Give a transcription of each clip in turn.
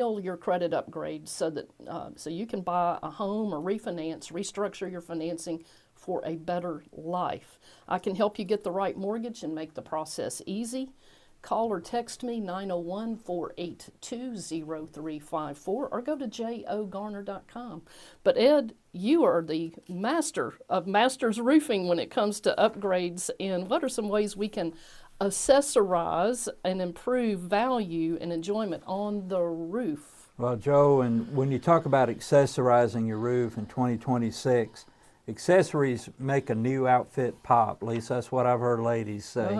your credit upgrade so that so you can buy a home or refinance, restructure your financing for a better life. I can help you get the right mortgage and make the process easy. Call or text me 901-482-0354 or go to jogarner.com. But Ed, you are the master of masters roofing when it comes to upgrades. And what are some ways we can accessorize and improve value and enjoyment on the roof? Well, Joe, and when you talk about accessorizing your roof in 2026, accessories make a new outfit pop. At least that's what I've heard ladies say.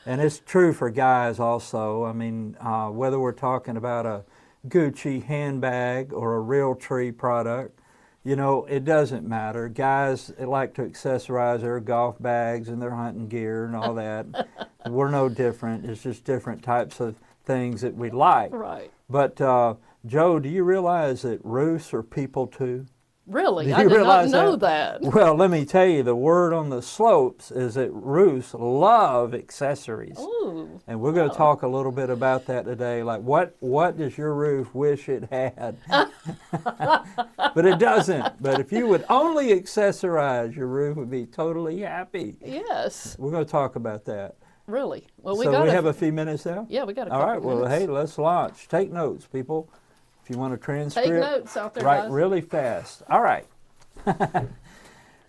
And it's true for guys also. I mean, whether we're talking about a Gucci handbag or a Realtree product, you know, it doesn't matter. Guys like to accessorize their golf bags and their hunting gear and all that. We're no different. It's just different types of things that we like. Right. But Joe, do you realize that roofs are people too? Really? I did not know that. Well, let me tell you, the word on the slopes is that roofs love accessories. Ooh, and we're going to talk a little bit about that today. Like, what does your roof wish it had? But it doesn't. But if you would only accessorize, your roof would be totally happy. yes. We're going to talk about that. Really? Well, We have a few minutes now? Yeah, we got a All couple right, well, minutes. hey, let's launch. Take notes, people. If you want a transcript, Take notes out there, write guys. really fast. All right.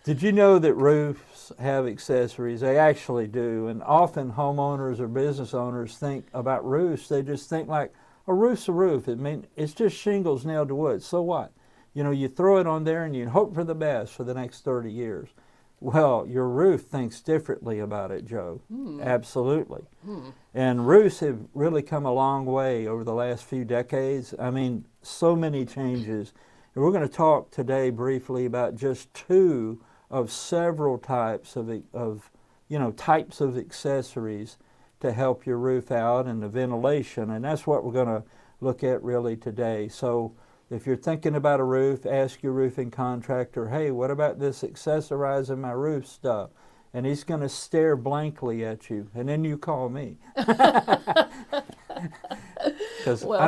Did you know that roofs have accessories? They actually do. And often homeowners or business owners think about roofs. They just think like, a roof's a roof. It's just shingles nailed to wood. So what? You know, you throw it on there and you hope for the best for the next 30 years. Well, your roof thinks differently about it, Joe. Absolutely. And roofs have really come a long way over the last few decades. I mean, so many changes. And we're going to talk today briefly about just two of several types of types of accessories to help your roof out and the ventilation. And that's what we're going to look at really today. So if you're thinking about a roof, ask your roofing contractor, hey, what about this accessorizing my roof stuff? And he's going to stare blankly at you, and then you call me. Well,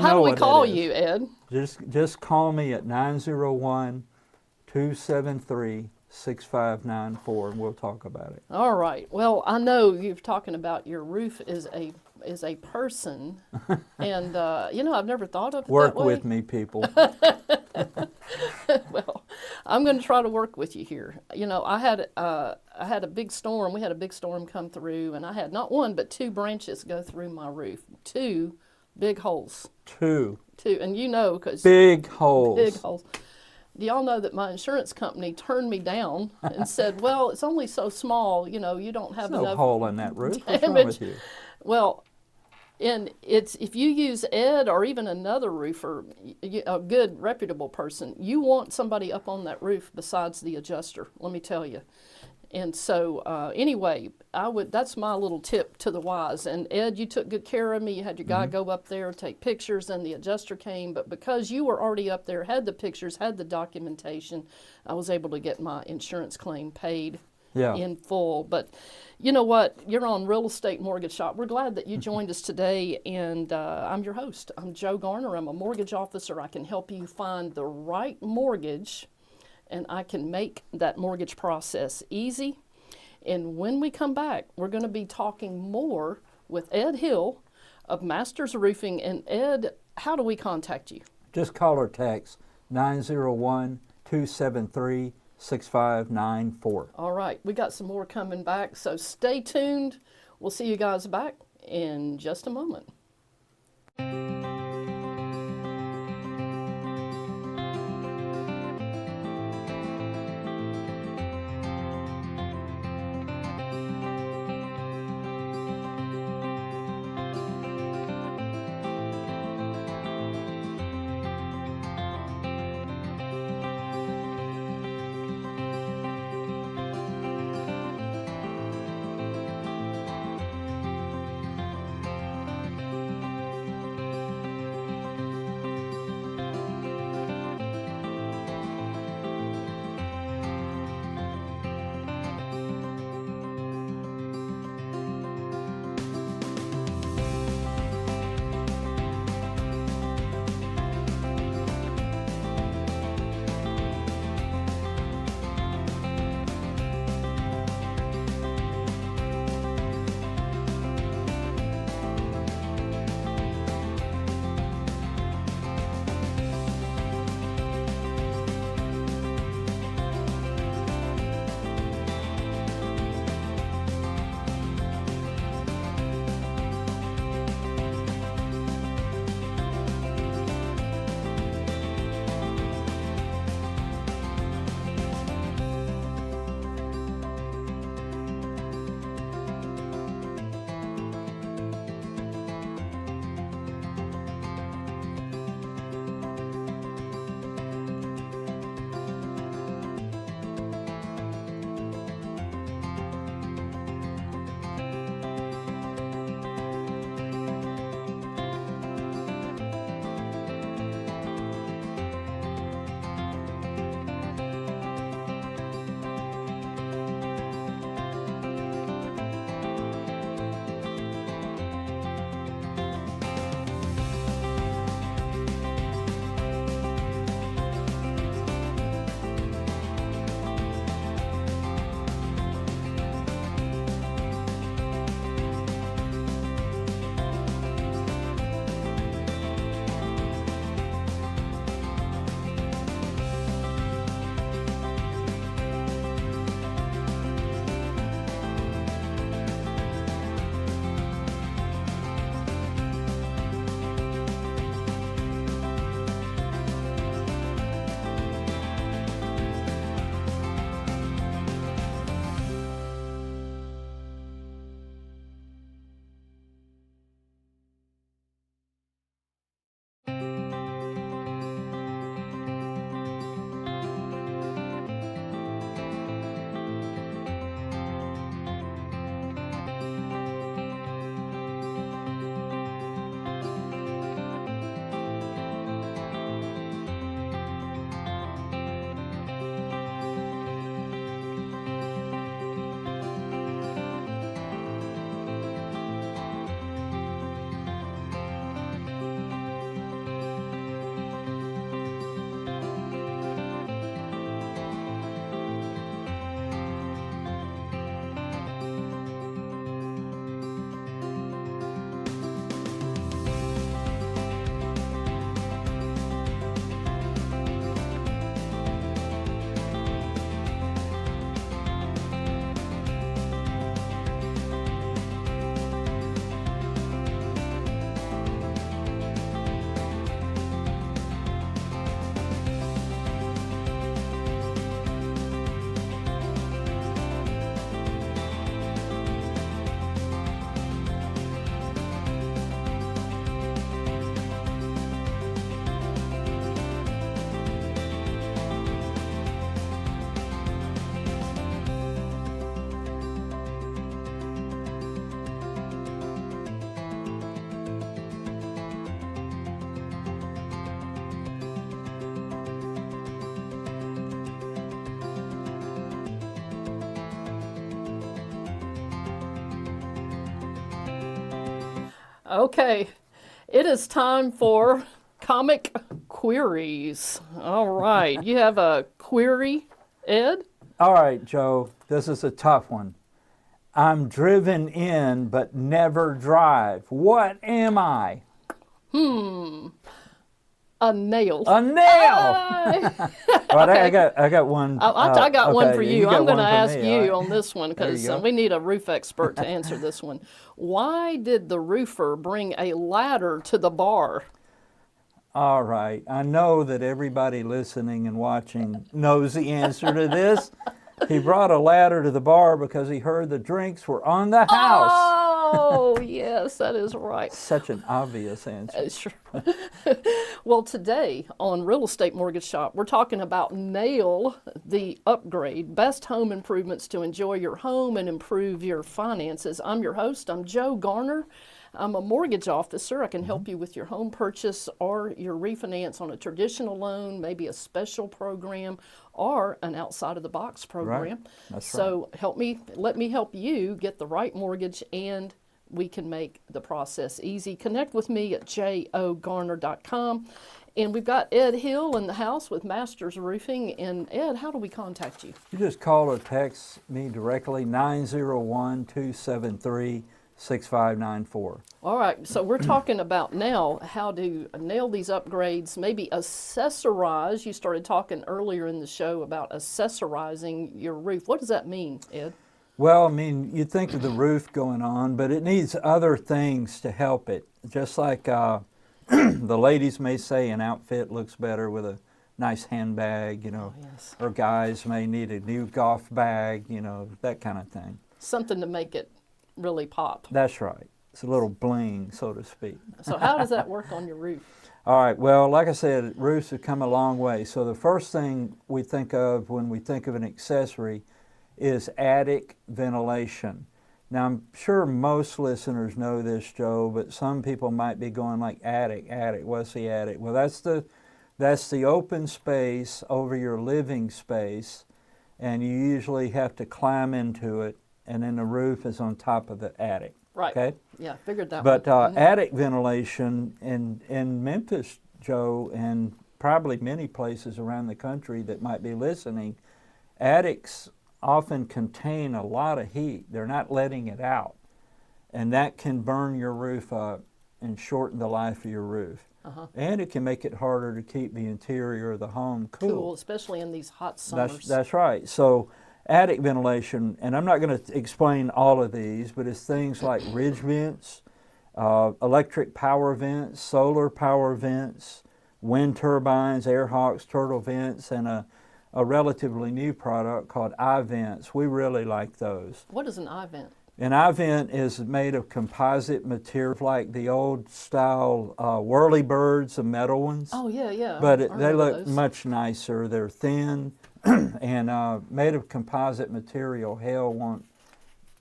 how do we call you, Ed? Just call me at 901-273-6594, and we'll talk about it. All right. Well, I know you're talking about your roof is a person, and I've never thought of it Work that way. with me, people. Well, I'm going to try to work with you here. You know, I had a big storm. We had a big storm come through, and I had not one but two branches go through my roof. Two big holes. Two, and because big holes. Big holes. Do y'all know that my insurance company turned me down and said, "Well, it's only so small. You know, you don't have There's enough no hole in that roof. What's wrong damage." with you? Well, and it's if you use Ed or even another roofer, a good reputable person, you want somebody up on that roof besides the adjuster. Let me tell you. And so anyway, that's my little tip to the wise. And Ed, you took good care of me. You had your guy go up there, take pictures, and the adjuster came. But because you were already up there, had the pictures, had the documentation, I was able to get my insurance claim paid in full. But you know what? You're on Real Estate Mortgage Shoppe. We're glad that you joined us today, and I'm your host. I'm Joe Garner. I'm a mortgage officer. I can help you find the right mortgage, and I can make that mortgage process easy. And when we come back, we're going to be talking more with Ed Hill of Masters Roofing. And Ed, how do we contact you? Just call or text 901-273-6594. All right, we got some more coming back, so stay tuned. We'll see you guys back in just a moment. Okay, it is time for comic queries. All right, you have a query, Ed? All right, Joe, this is a tough one. I'm driven in but never drive. What am I? A nail. A nail! Ah! All right, I got one. I got one okay, for yeah, you. got I'm going to one for ask me, all you right. on this one There you because go. we need a roof expert to answer this one. Why did the roofer bring a ladder to the bar? All right, I know that everybody listening and watching knows the answer to this. He brought a ladder to the bar because he heard the drinks were on the house. Oh, yes, that is right. Such an obvious answer. Sure. Well, today on Real Estate Mortgage Shop, we're talking about Nail the Upgrade, best home improvements to enjoy your home and improve your finances. I'm your host. I'm Joe Garner. I'm a mortgage officer. I can help you with your home purchase or your refinance on a traditional loan, maybe a special program or an outside of the box program. Right. That's so let me help you get the right mortgage, and we can make the process easy. Connect with me at jogarner.com. And we've got Ed Hill in the house with Masters Roofing. And Ed, how do we contact you? You just call or text me directly, 901-273-6594. All right, so we're talking about now how to nail these upgrades, maybe accessorize. You started talking earlier in the show about accessorizing your roof. What does that mean, Ed? Well, I mean, you think of the roof going on, but it needs other things to help it. Just like the ladies may say an outfit looks better with a nice handbag, you know, Oh, yes. or guys may need a new golf bag, you know, that kind of thing. Something to make it really pop. That's right. It's a little bling, so to speak. So how does that work on your roof? All right, well, like I said, roofs have come a long way. So the first thing we think of when we think of an accessory is attic ventilation. Now, I'm sure most listeners know this, Joe, but some people might be going like, attic, what's the attic? Well, that's the open space over your living space, and you usually have to climb into it, and then the roof is on top of the attic. Right. Okay? Yeah, figured that But one. attic ventilation in Memphis, Joe, and probably many places around the country that might be listening, attics often contain a lot of heat. They're not letting it out. And that can burn your roof up and shorten the life of your roof. And it can make it harder to keep the interior of the home cool. Especially in these hot summers. That's right. So attic ventilation, and I'm not going to explain all of these, but it's things like ridge vents, electric power vents, solar power vents, wind turbines, air hawks, turtle vents, and a relatively new product called iVents. We really like those. What is an iVent? An iVent is made of composite material, like the old style whirlybirds, the metal ones. Oh, yeah, yeah. But I they remember look those. much nicer. They're thin and made of composite material. Hail won't,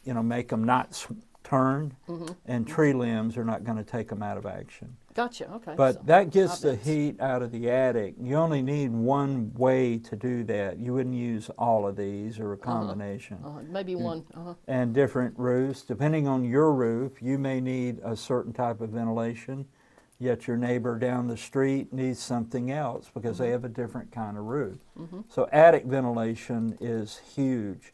make them not turn, and tree limbs are not going to take them out of action. Gotcha, okay. But so that gets the iVents. heat out of the attic. You only need one way to do that. You wouldn't use all of these or a combination. Maybe one. And different roofs, depending on your roof, you may need a certain type of ventilation, yet your neighbor down the street needs something else because they have a different kind of roof. So attic ventilation is huge.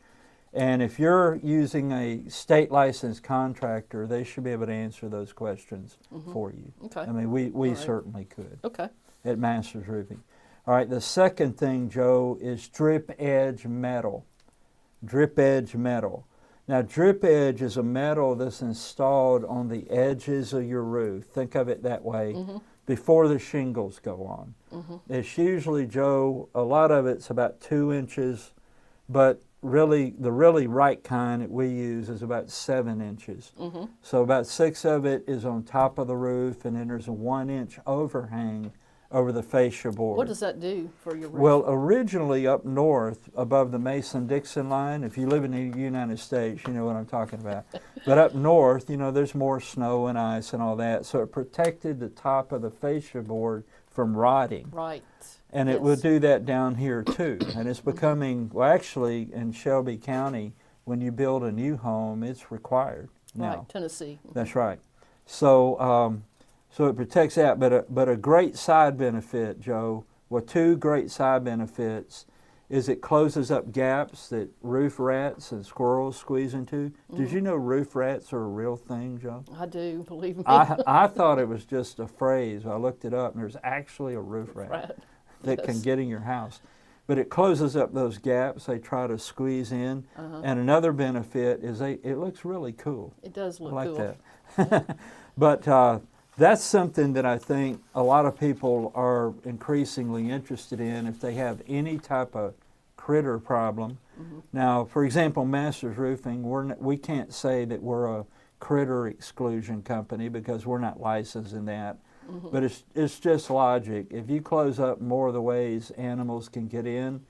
And if you're using a state licensed contractor, they should be able to answer those questions for you. Okay. I mean, we All right. certainly could Okay. at Masters Roofing. All right, the second thing, Joe, is drip edge metal. Drip edge metal. Now, drip edge is a metal that's installed on the edges of your roof. Think of it that way before the shingles go on. It's usually, Joe, a lot of it's about 2 inches, but really, the really right kind that we use is about 7 inches. So about 6 of it is on top of the roof, and then there's a 1-inch overhang over the fascia board. What does that do for your roof? Well, originally up north, above the Mason-Dixon line, if you live in the United States, you know what I'm talking about. But up north, there's more snow and ice and all that, so it protected the top of the fascia board from rotting. Right. And it will do that down here too. And it's becoming, well, actually in Shelby County, when you build a new home, it's required now. Right, Tennessee. That's right. So it protects that. But a great side benefit, Joe, well, two great side benefits is it closes up gaps that roof rats and squirrels squeeze into. Did you know roof rats are a real thing, Joe? I do, believe me. I thought it was just a phrase. I looked it up, and there's actually a roof rat that can get in your house. But it closes up those gaps they try to squeeze in. And another benefit is it looks really cool. It does look I like cool. that. But that's something that I think a lot of people are increasingly interested in if they have any type of critter problem. Now, for example, Masters Roofing, we can't say that we're a critter exclusion company because we're not licensed in that. But it's just logic. If you close up more of the ways animals can get in,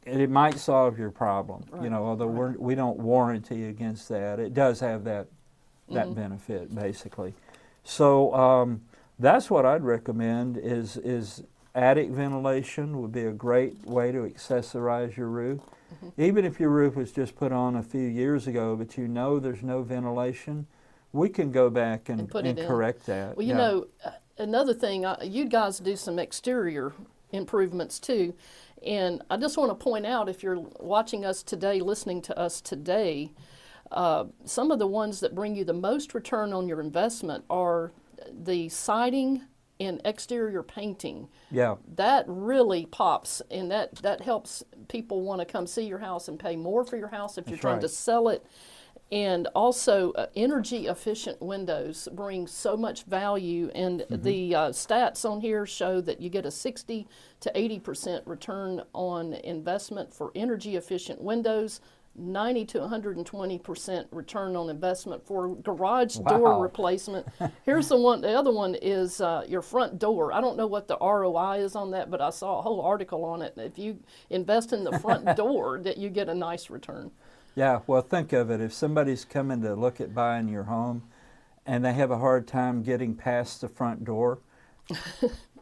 it might solve your problem. Right. You know, although we don't warranty against that, it does have that benefit basically. So that's what I'd recommend is attic ventilation would be a great way to accessorize your roof. Even if your roof was just put on a few years ago, but you know there's no ventilation, we can go back and correct that. Well, you know, another thing, you guys do some exterior improvements too. And I just want to point out, if you're watching us today, listening to us today, some of the ones that bring you the most return on your investment are the siding and exterior painting. Yeah. That really pops, and that helps people want to come see your house and pay more for your house if you're trying to sell it. And also, energy efficient windows bring so much value, and the stats on here show that you get a 60 to 80% return on investment for energy efficient windows, 90 to 120% return on investment for garage door replacement. Here's the other one is your front door. I don't know what the ROI is on that, but I saw a whole article on it. If you invest in the front door, that you get a nice return. Yeah, well, think of it. If somebody's coming to look at buying your home and they have a hard time getting past the front door,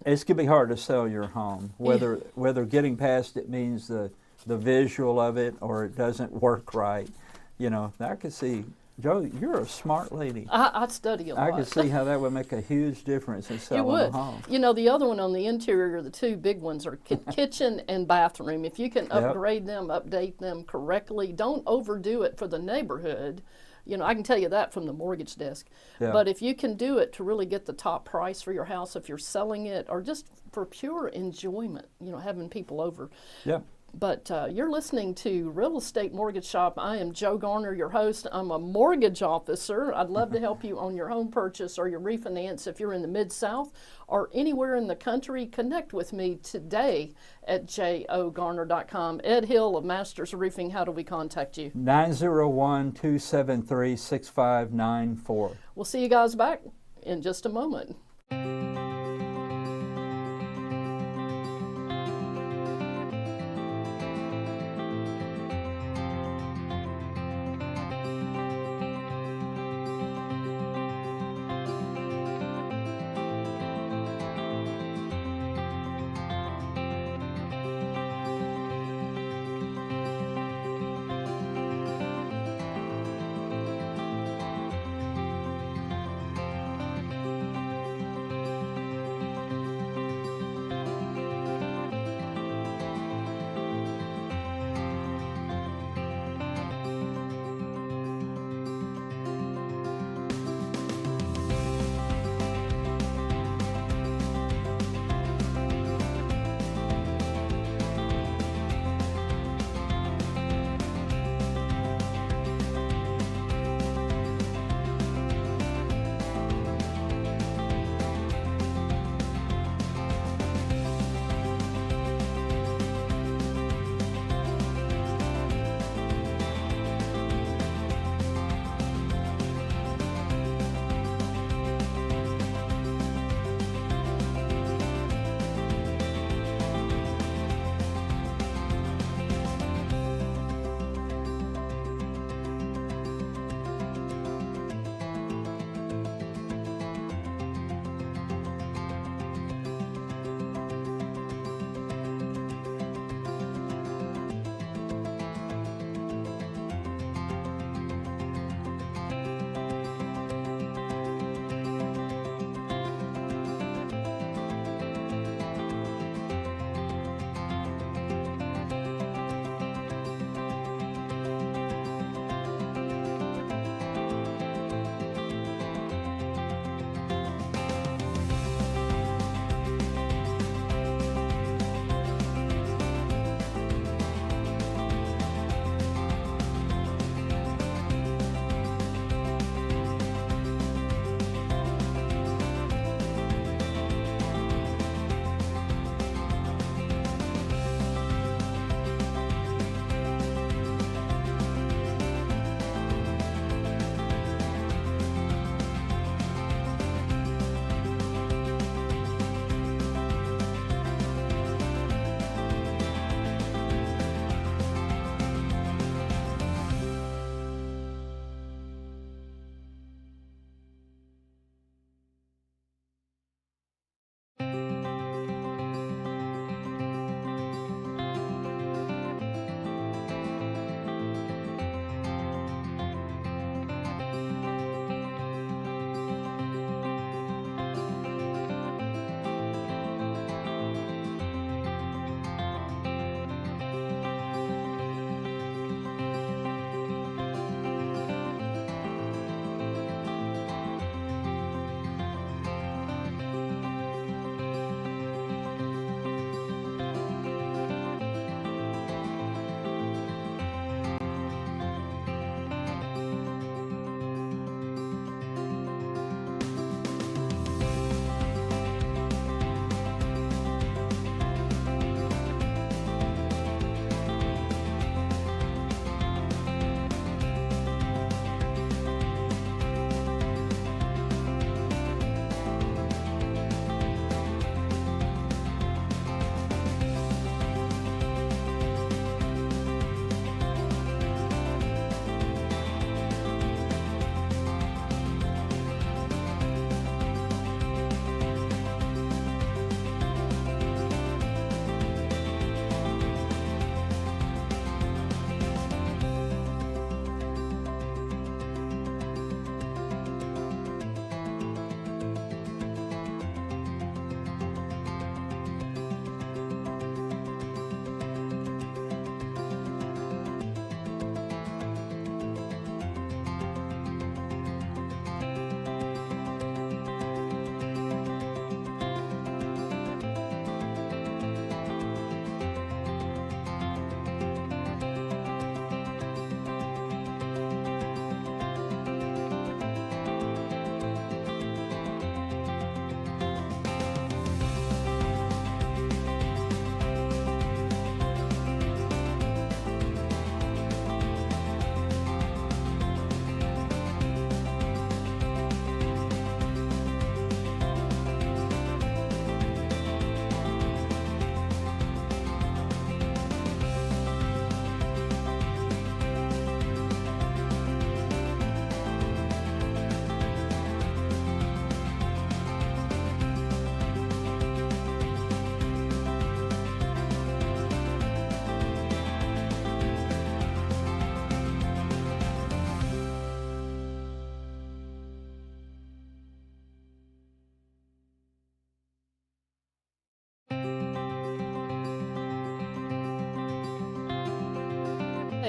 it's going to be hard to sell your home. Whether getting past it means the visual of it or it doesn't work right. You know, I could see, Joe, you're a smart lady. I study a lot. I could see how that would make a huge difference in selling a home. You know, the other one on the interior, the two big ones are kitchen and bathroom. If you can upgrade them, update them correctly, don't overdo it for the neighborhood. You know, I can tell you that from the mortgage desk. But if you can do it to really get the top price for your house, if you're selling it, or just for pure enjoyment, you know, having people over. Yeah. But you're listening to Real Estate Mortgage Shoppe. I am Joe Garner, your host. I'm a mortgage officer. I'd love to help you on your home purchase or your refinance if you're in the Mid-South or anywhere in the country. Connect with me today at jogarner.com. Ed Hill of Masters Roofing, how do we contact you? 901-273-6594. We'll see you guys back in just a moment.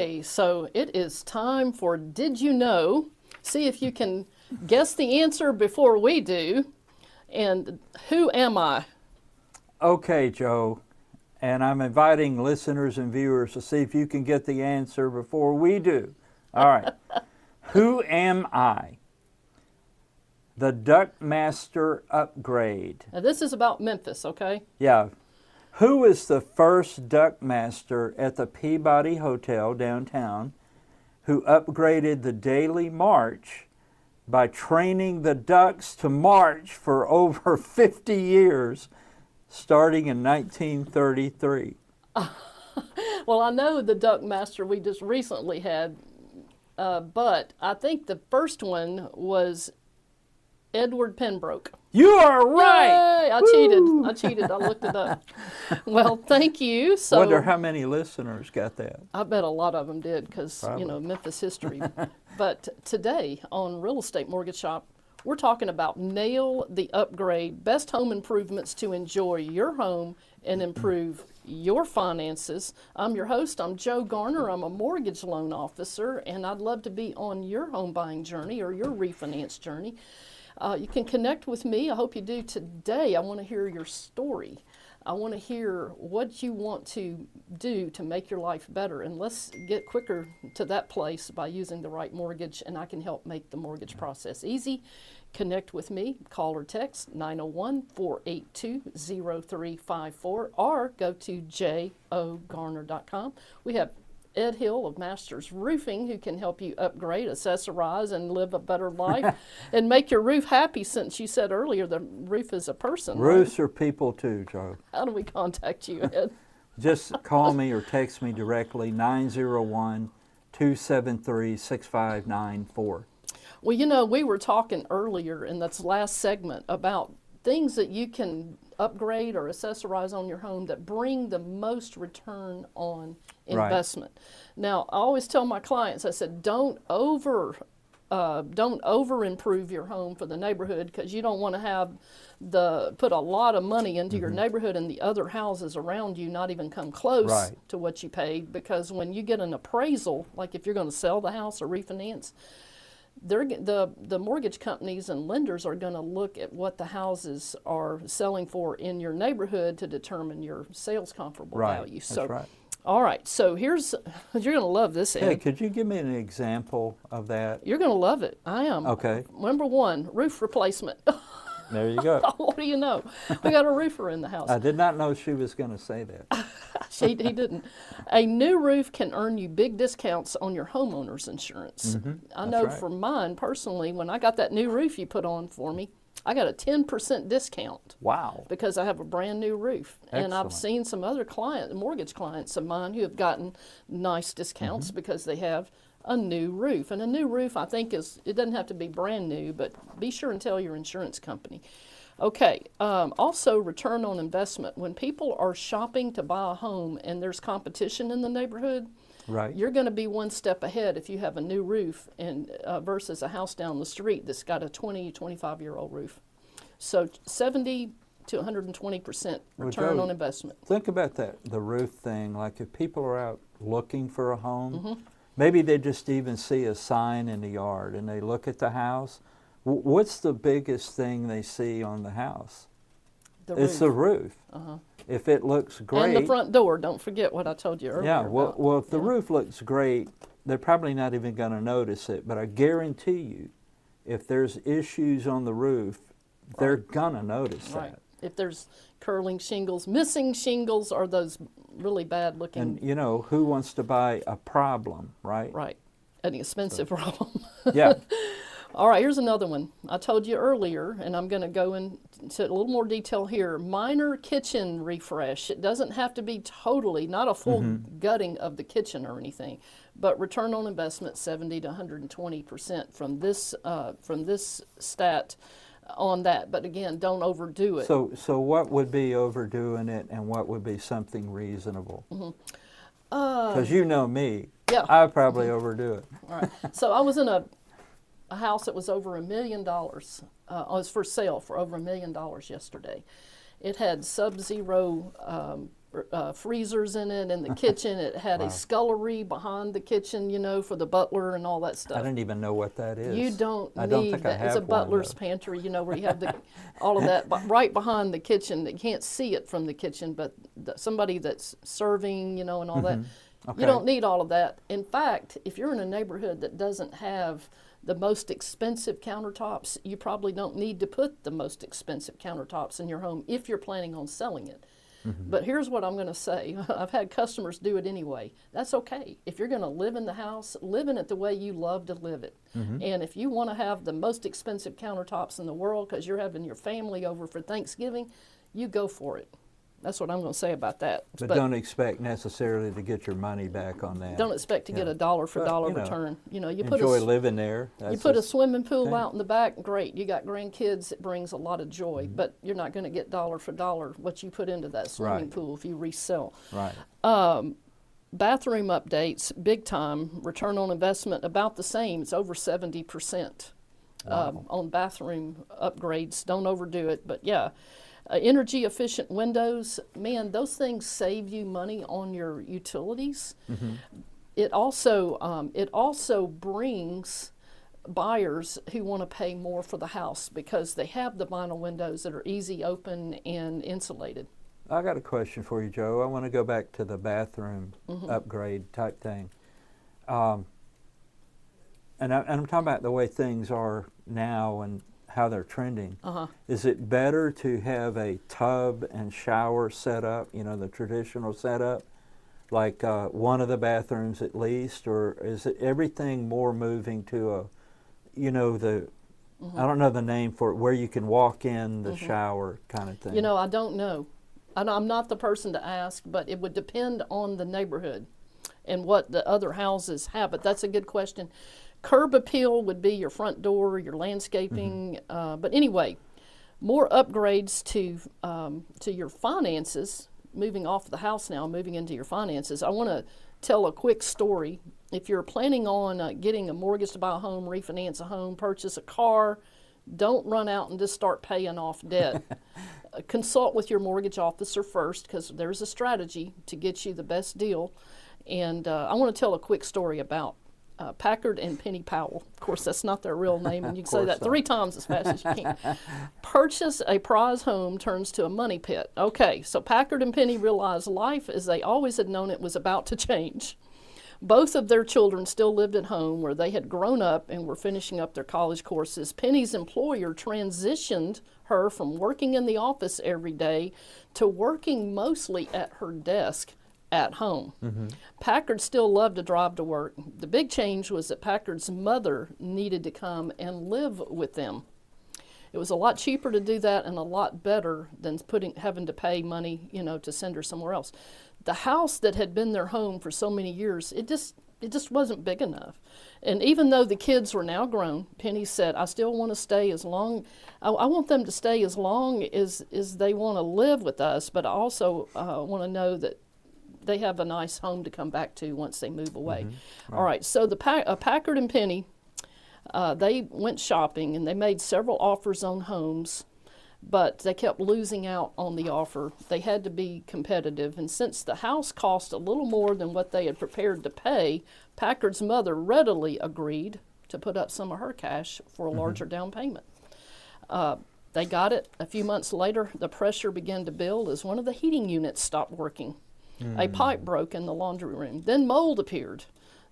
Okay, so it is time for Did You Know? See if you can guess the answer before we do. And who am I? Okay, Joe, and I'm inviting listeners and viewers to see if you can get the answer before we do. All right. Who am I? The Duckmaster upgrade. Now, this is about Memphis, okay? Yeah. Who was the first Duckmaster at the Peabody Hotel downtown who upgraded the daily march by training the ducks to march for over 50 years, starting in 1933? Well, I know the Duckmaster we just recently had, but I think the first one was Edward Pembroke. You are right! Yay! I cheated. I looked it up. Well, thank you. So Wonder how many listeners got that. I bet a lot of them did because, Memphis history. But today on Real Estate Mortgage Shoppe, we're talking about Nail the Upgrade, best home improvements to enjoy your home and improve your finances. I'm your host. I'm Joe Garner. I'm a mortgage loan officer, and I'd love to be on your home buying journey or your refinance journey. You can connect with me. I hope you do today. I want to hear your story. I want to hear what you want to do to make your life better. And let's get quicker to that place by using the right mortgage, and I can help make the mortgage process easy. Connect with me. Call or text 901-482-0354 or go to jogarner.com. We have Ed Hill of Masters Roofing, who can help you upgrade, accessorize, and live a better life and make your roof happy, since you said earlier the roof is a person. Roofs right? are people too, Joe. How do we contact you, Ed? Just call me or text me directly, 901-273-6594. Well, we were talking earlier in this last segment about things that you can upgrade or accessorize on your home that bring the most return on investment. Right. Now, I always tell my clients, I said, don't over improve your home for the neighborhood, because you don't want to have put a lot of money into your neighborhood and the other houses around you not even come close to what you paid. Because when you get an appraisal, like if you're going to sell the house or refinance, the mortgage companies and lenders are going to look at what the houses are selling for in your neighborhood to determine your sales comparable value. That's right. All right, so you're going to love this, Ed. Hey, could you give me an example of that? You're going to love it. I am. Okay. Number one, roof replacement. There you go. What do you know? We got a roofer in the house. I did not know she was going to say that. He didn't. A new roof can earn you big discounts on your homeowner's insurance. I know for mine personally, when I got that new roof you put on for me, I got a 10% discount. Wow. Because I have a brand new roof. Excellent. And I've seen some other mortgage clients of mine who have gotten nice discounts because they have a new roof. And a new roof, I think, it doesn't have to be brand new, but be sure and tell your insurance company. Okay, also return on investment. When people are shopping to buy a home and there's competition in the neighborhood, you're going to be one step ahead if you have a new roof and versus a house down the street that's got a 25-year-old roof. So 70 to 120% return on investment. Think about that, the roof thing. Like if people are out looking for a home, maybe they just even see a sign in the yard and they look at the house. What's the biggest thing they see on the house? It's the roof. If it looks great. And the front door, don't forget what I told you earlier. Yeah, well if the roof looks great, they're probably not even going to notice it. But I guarantee you, if there's issues on the roof, they're going to notice that. If there's curling shingles, missing shingles, or those really bad looking. And who wants to buy a problem, right? Right, an expensive problem. Yeah. All right, here's another one. I told you earlier, and I'm going to go into a little more detail here. Minor kitchen refresh. It doesn't have to be totally, not a full gutting of the kitchen or anything, but return on investment 70 to 120% from this stat on that. But again, don't overdo it. So what would be overdoing it, and what would be something reasonable? Because you know me, I probably overdo it. All right. So I was in a house that was over $1 million. It was for sale for over $1 million yesterday. It had sub-zero freezers in it in the kitchen. It had a scullery behind the kitchen, you know, for the butler and all that stuff. I didn't even know what that is. You don't I don't need think I that. It's have a one, butler's though. pantry, you know, where you have the, all of that, but right behind the kitchen. You can't see it from the kitchen, but somebody that's serving, you know, and all that. Okay. You don't need all of that. In fact, if you're in a neighborhood that doesn't have the most expensive countertops, you probably don't need to put the most expensive countertops in your home if you're planning on selling it. But here's what I'm going to say. I've had customers do it anyway. That's okay. If you're going to live in the house, live in it the way you love to live it. And if you want to have the most expensive countertops in the world because you're having your family over for Thanksgiving, you go for it. That's what I'm going to say about that. But don't expect necessarily to get your money back on that. Don't expect to get a dollar for dollar you know, return. You know, you Enjoy living there. you put a That's swimming pool okay. out in the back, great. You got grandkids, it brings a lot of joy. But you're not going to get dollar for dollar what you put into that swimming Right. pool if you resell. right. Bathroom updates, big time. Return on investment about the same. It's over 70% on bathroom upgrades. Don't overdo it, but yeah. Energy efficient windows, man, those things save you money on your utilities. It also brings buyers who want to pay more for the house because they have the vinyl windows that are easy open and insulated. I got a question for you, Joe. I want to go back to the bathroom upgrade type thing. And I'm talking about the way things are now and how they're trending. Is it better to have a tub and shower set up, you know, the traditional setup, like one of the bathrooms at least, or is it everything more moving to a, you know, I don't know the name for it, where you can walk in the shower kind of thing? You know, I don't know. I'm not the person to ask, but it would depend on the neighborhood and what the other houses have. But that's a good question. Curb appeal would be your front door, your landscaping. But anyway, more upgrades to your finances. Moving off the house now, moving into your finances. I want to tell a quick story. If you're planning on getting a mortgage to buy a home, refinance a home, purchase a car, don't run out and just start paying off debt. Consult with your mortgage officer first because there's a strategy to get you the best deal. And I want to tell a quick story about Packard and Penny Powell. Of course, that's not their real name, and you can say that 3 times as fast as you can. Purchase a prize home turns to a money pit. Okay, so Packard and Penny realized life as they always had known it was about to change. Both of their children still lived at home where they had grown up and were finishing up their college courses. Penny's employer transitioned her from working in the office every day to working mostly at her desk at home. Packard still loved to drive to work. The big change was that Packard's mother needed to come and live with them. It was a lot cheaper to do that and a lot better than having to pay money, you know, to send her somewhere else. The house that had been their home for so many years, it just wasn't big enough. And even though the kids were now grown, Penny said, I still want to stay as long, I want them to stay as long as they want to live with us, but I also want to know that they have a nice home to come back to once they move away. Right. All right, so the Packard and Penny, they went shopping and they made several offers on homes, but they kept losing out on the offer. They had to be competitive, and since the house cost a little more than what they had prepared to pay, Packard's mother readily agreed to put up some of her cash for a larger down payment. They got it. A few months later, the pressure began to build as one of the heating units stopped working. A pipe broke in the laundry room. Then mold appeared.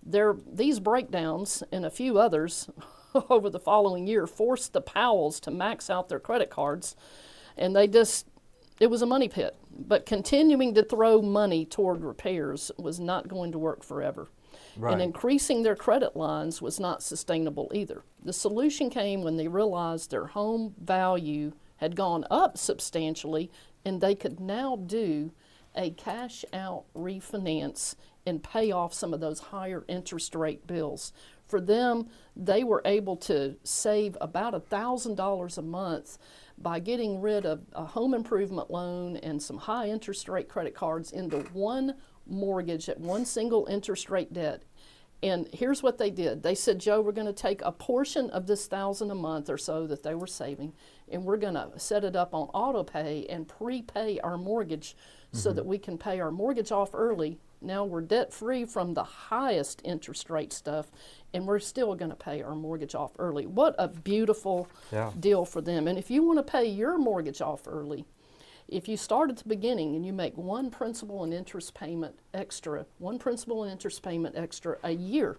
These breakdowns and a few others over the following year forced the Powells to max out their credit cards, and it was a money pit. But continuing to throw money toward repairs was not going to work forever. Right. And increasing their credit lines was not sustainable either. The solution came when they realized their home value had gone up substantially, and they could now do a cash out refinance and pay off some of those higher interest rate bills. For them, they were able to save about $1,000 a month by getting rid of a home improvement loan and some high interest rate credit cards into one mortgage at one single interest rate debt. And here's what they did. They said, Joe, we're going to take a portion of this $1,000 a month or so that they were saving, and we're going to set it up on auto pay and prepay our mortgage so that we can pay our mortgage off early. Now we're debt free from the highest interest rate stuff, and we're still going to pay our mortgage off early. What a beautiful deal for them. And if you want to pay your mortgage off early, if you start at the beginning and you make one principal and interest payment extra a year,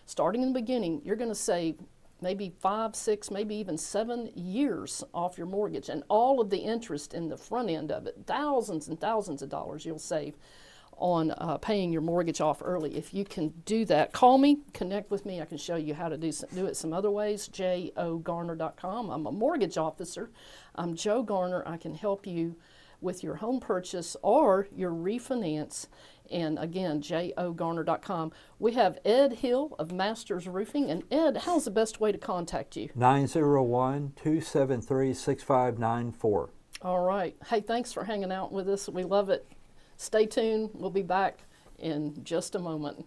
starting in the beginning, you're going to save maybe 5, 6, maybe even 7 years off your mortgage, and all of the interest in the front end of it, thousands and thousands of dollars you'll save on paying your mortgage off early. If you can do that, call me, connect with me. I can show you how to do it some other ways. jogarner.com. I'm a mortgage officer. I'm Joe Garner. I can help you with your home purchase or your refinance. And again, jogarner.com. We have Ed Hill of Masters Roofing. And Ed, how's the best way to contact you? 901-273-6594. All right. Hey, thanks for hanging out with us. We love it. Stay tuned. We'll be back in just a moment.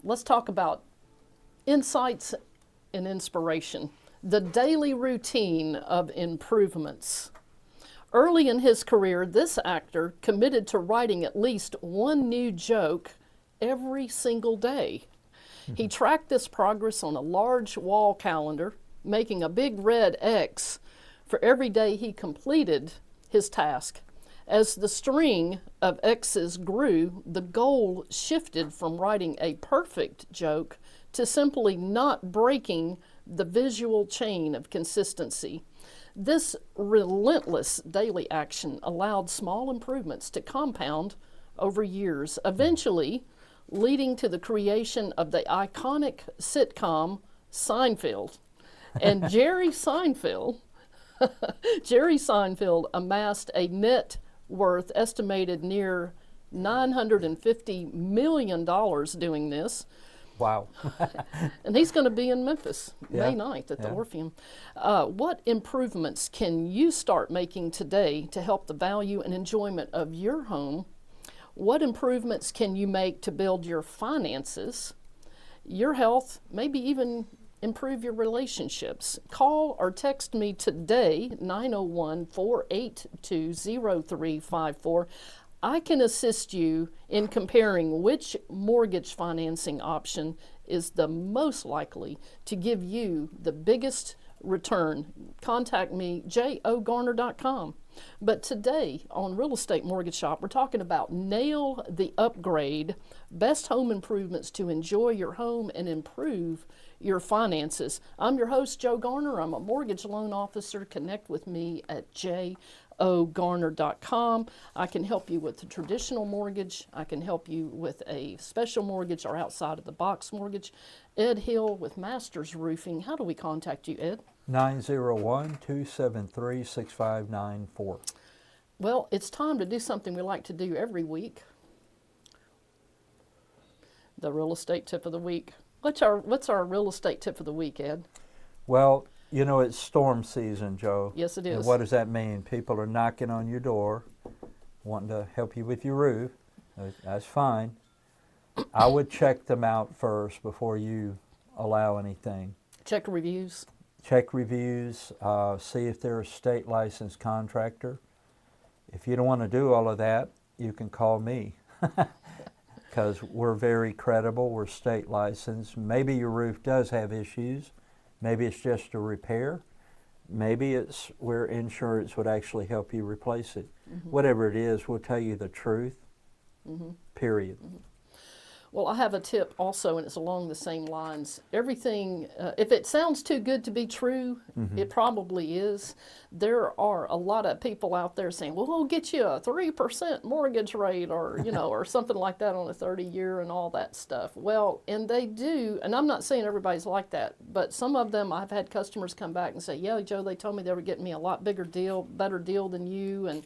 Let's talk about insights and inspiration, the daily routine of improvements. Early in his career, this actor committed to writing at least one new joke every single day. He tracked this progress on a large wall calendar, making a big red X for every day he completed his task. As the string of X's grew, the goal shifted from writing a perfect joke to simply not breaking the visual chain of consistency. This relentless daily action allowed small improvements to compound over years, eventually leading to the creation of the iconic sitcom Seinfeld. And Jerry Seinfeld amassed a net worth estimated near $950 million doing this. Wow. And he's going to be in Memphis Yeah. May 9th at the Yeah. Orpheum. What improvements can you start making today to help the value and enjoyment of your home? What improvements can you make to build your finances, your health, maybe even improve your relationships? Call or text me today, 901-482-0354. I can assist you in comparing which mortgage financing option is the most likely to give you the biggest return. Contact me, jogarner.com. But today on Real Estate Mortgage Shoppe, we're talking about nail the upgrade, best home improvements to enjoy your home and improve your finances. I'm your host, Joe Garner. I'm a mortgage loan officer. Connect with me at jogarner.com. I can help you with the traditional mortgage. I can help you with a special mortgage or outside of the box mortgage. Ed Hill with Masters Roofing. How do we contact you, Ed? 901-273-6594. Well, it's time to do something we like to do every week. The real estate tip of the week. What's our real estate tip of the week, Ed? Well, you know, it's storm season, Joe. Yes, it is. And what does that mean? People are knocking on your door, wanting to help you with your roof. That's fine. I would check them out first before you allow anything. Check reviews. Check reviews, see if they're a state licensed contractor. If you don't want to do all of that, you can call me because we're very credible. We're state licensed. Maybe your roof does have issues. Maybe it's just a repair. Maybe it's where insurance would actually help you replace it. Mm-hmm. Whatever it is, we'll tell you the truth, period. Mm-hmm. Well, I have a tip also, and it's along the same lines. Everything, if it sounds too good to be true, it probably is. There are a lot of people out there saying, well, we'll get you a 3% mortgage rate or, or something like that on a 30-year and all that stuff. Well, and they do, and I'm not saying everybody's like that, but some of them, I've had customers come back and say, yeah, Joe, they told me they were getting me a lot better deal than you, and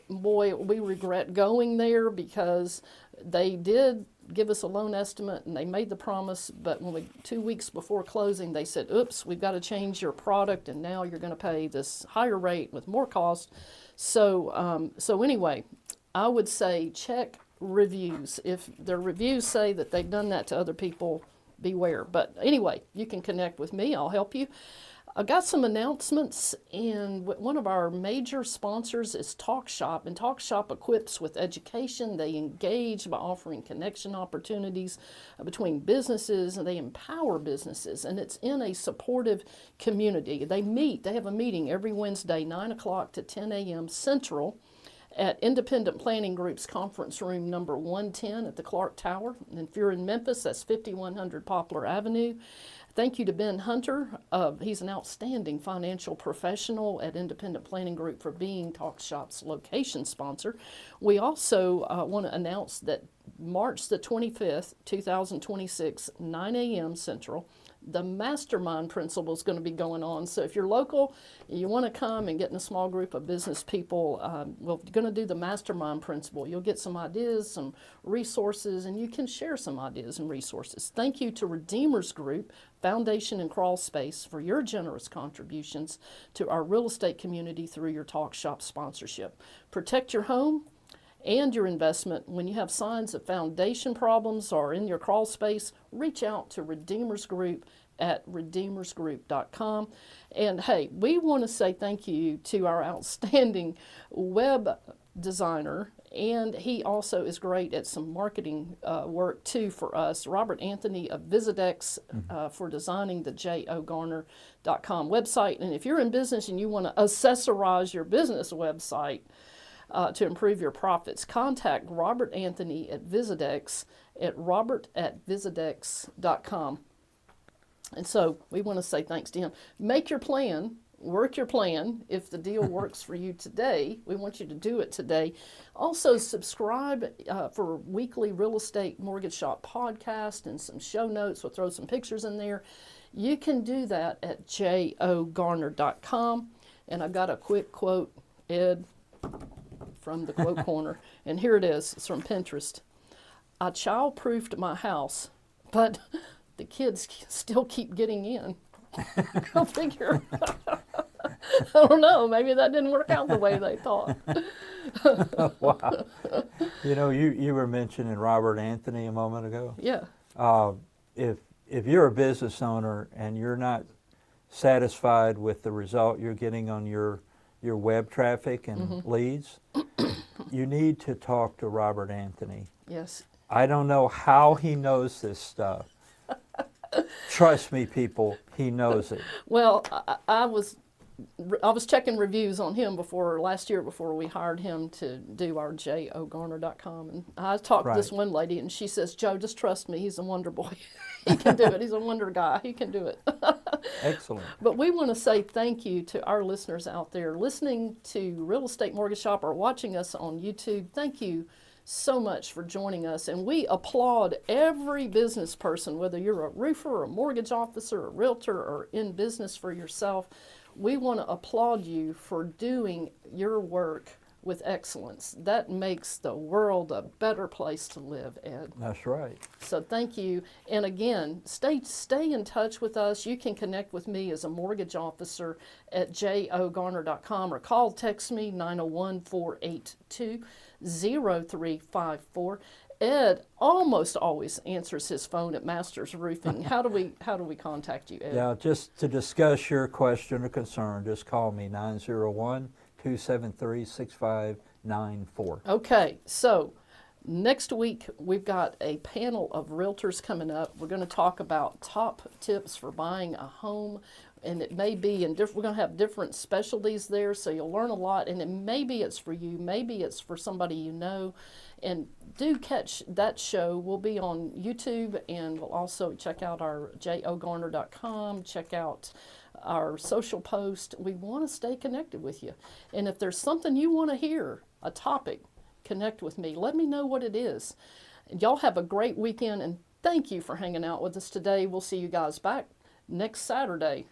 boy, we regret going there because they did give us a loan estimate and they made the promise, but 2 weeks before closing, they said, oops, we've got to change your product and now you're going to pay this higher rate with more cost. So anyway, I would say check reviews. If their reviews say that they've done that to other people, beware. But anyway, you can connect with me. I'll help you. I got some announcements, and one of our major sponsors is Talk Shoppe, and Talk Shoppe equips with education. They engage by offering connection opportunities between businesses, and they empower businesses, and it's in a supportive community. They have a meeting every Wednesday, 9 o'clock to 10 a.m. Central at Independent Planning Group's conference room number 110 at the Clark Tower. And if you're in Memphis, that's 5100 Poplar Avenue. Thank you to Ben Hunter. He's an outstanding financial professional at Independent Planning Group for being Talk Shoppe's location sponsor. We also want to announce that March the 25th, 2026, 9 a.m. Central, the Mastermind Principle is going to be going on. So if you're local, you want to come and get in a small group of business people, we're going to do the Mastermind Principle. You'll get some ideas, some resources, and you can share some ideas and resources. Thank you to Redeemers Group, Foundation and Crawl Space for your generous contributions to our real estate community through your Talk Shoppe sponsorship. Protect your home and your investment. When you have signs of foundation problems or in your crawl space, reach out to Redeemers Group at redeemersgroup.com. And hey, we want to say thank you to our outstanding web designer, and he also is great at some marketing work too for us, Robert Anthony of Visidex, for designing the jogarner.com website. And if you're in business and you want to accessorize your business website to improve your profits, contact Robert Anthony at Visidex at robert@visidex.com. And so we want to say thanks to him. Make your plan, work your plan. If the deal works for you today, we want you to do it today. Also, subscribe for weekly Real Estate Mortgage Shoppe podcast and some show notes. We'll throw some pictures in there. You can do that at jogarner.com. And I got a quick quote, Ed, from the quote corner. And here it is. It's from Pinterest. I child-proofed my house, but the kids still keep getting in. Go figure. I don't know. Maybe that didn't work out the way they thought. Wow. You know, you were mentioning Robert Anthony a moment ago. Yeah. If you're a business owner and you're not satisfied with the result you're getting on your web traffic and leads, you need to talk to Robert Anthony. Yes. I don't know how he knows this stuff. Trust me, people, he knows it. Well, I was checking reviews on him last year before we hired him to do our jogarner.com, and I talked to this one lady, and she says, "Joe, just trust me. He's a wonder boy. He can do it. He's a wonder guy. He can do it." Excellent. But we want to say thank you to our listeners out there listening to Real Estate Mortgage Shoppe or watching us on YouTube. Thank you so much for joining us, and we applaud every business person, whether you're a roofer, a mortgage officer, a realtor, or in business for yourself. We want to applaud you for doing your work with excellence. That makes the world a better place to live, Ed. That's right. So thank you. And again, stay in touch with us. You can connect with me as a mortgage officer at jogarner.com or text me 901-482-0354. Ed almost always answers his phone at Masters Roofing. How do we contact you, Ed? Yeah, just to discuss your question or concern, just call me 901-273-6594. Okay, so next week we've got a panel of realtors coming up. We're going to talk about top tips for buying a home, and it may be we're going to have different specialties there, so you'll learn a lot, and maybe it's for you, maybe it's for somebody you know. And do catch that show. We'll be on YouTube, and we'll also check out our jogarner.com, check out our social post. We want to stay connected with you. And if there's something you want to hear, a topic, connect with me. Let me know what it is. Y'all have a great weekend, and thank you for hanging out with us today. We'll see you guys back next Saturday.